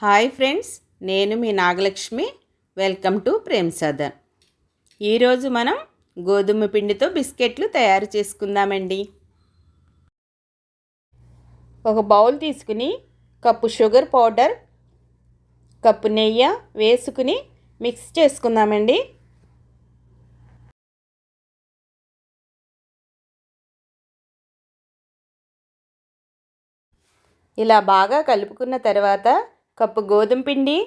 Hi friends, నేను మీ Nagalakshmi. Welcome to Premasadhan. ఈరోజు మనం గోధుమ పిండితో బిస్కెట్లు తయారు చేసుకుందామండి. ఒక బౌల్ తీసుకుని కప్పు షుగర్ పౌడర్, కప్పు నెయ్యి వేసుకుని మిక్స్ చేసుకుందామండి. ఇలా బాగా కలుపుకున్న తర్వాత కప్పు గోధుమ పిండి,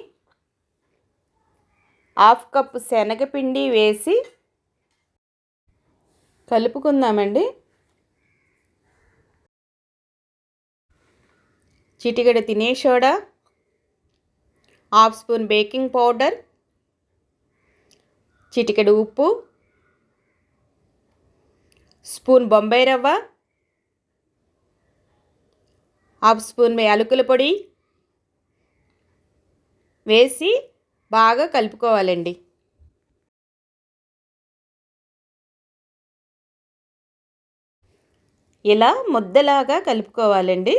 హాఫ్ కప్పు శనగపిండి వేసి కలుపుకుందామండి. చిటికెడు తినే soda, half spoon baking powder, చిటికెడు ఉప్పు, స్పూన్ బొంబాయి రవ్వ, హాఫ్ స్పూన్ యాలకుల పొడి వేసి బాగా కలుపుకోవాలండి. ఇలా ముద్దలాగా కలుపుకోవాలండి.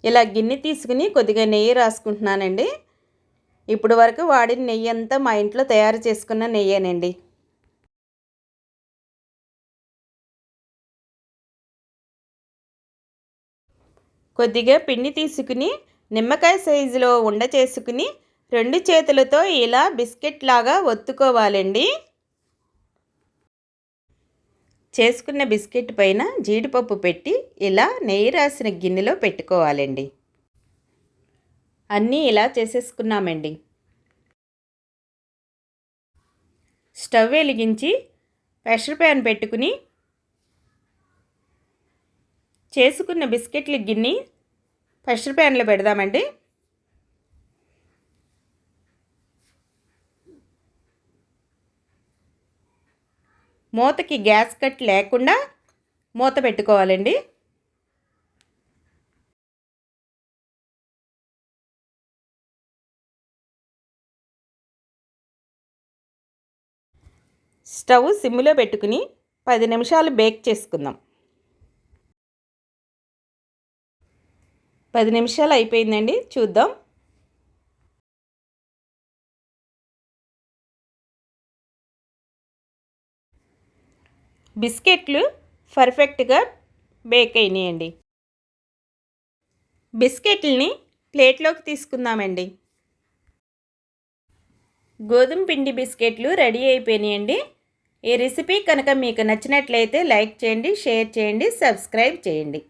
ఇలా గిన్నె తీసుకుని కొద్దిగా నెయ్యి రాసుకుంటున్నానండి. ఇప్పుడు వరకు వాడిన నెయ్యి అంతా మా ఇంట్లో తయారు చేసుకున్న నెయ్యేనండి. కొద్దిగా పిండి తీసుకుని నిమ్మకాయ సైజులో ఉండ చేసుకుని 2 చేతులతో ఇలా బిస్కెట్ లాగా ఒత్తుకోవాలండి. చేసుకున్న బిస్కెట్ పైన జీడిపప్పు పెట్టి ఇలా నెయ్యి రాసిన గిన్నెలో పెట్టుకోవాలండి. అన్నీ ఇలా చేసేసుకున్నామండి. స్టవ్ వెలిగించి ప్రెషర్ ప్యాన్ పెట్టుకుని చేసుకున్న బిస్కెట్ల గిన్నె ప్రెషర్ ప్యాన్లో పెడదామండి. మూతకి గ్యాస్ కట్ లేకుండా మూత పెట్టుకోవాలండి. స్టవ్ సిమ్లో పెట్టుకుని 10 నిమిషాలు బేక్ చేసుకుందాం. 10 నిమిషాలు అయిపోయిందండి, చూద్దాం. బిస్కెట్లు పర్ఫెక్ట్గా బేక్ అయినాయండి. బిస్కెట్లని ప్లేట్లోకి తీసుకుందామండి. గోధుమ పిండి బిస్కెట్లు రెడీ అయిపోయినాయండి. ఈ రెసిపీ కనుక మీకు నచ్చినట్లయితే లైక్ చేయండి, షేర్ చేయండి, సబ్స్క్రైబ్ చేయండి.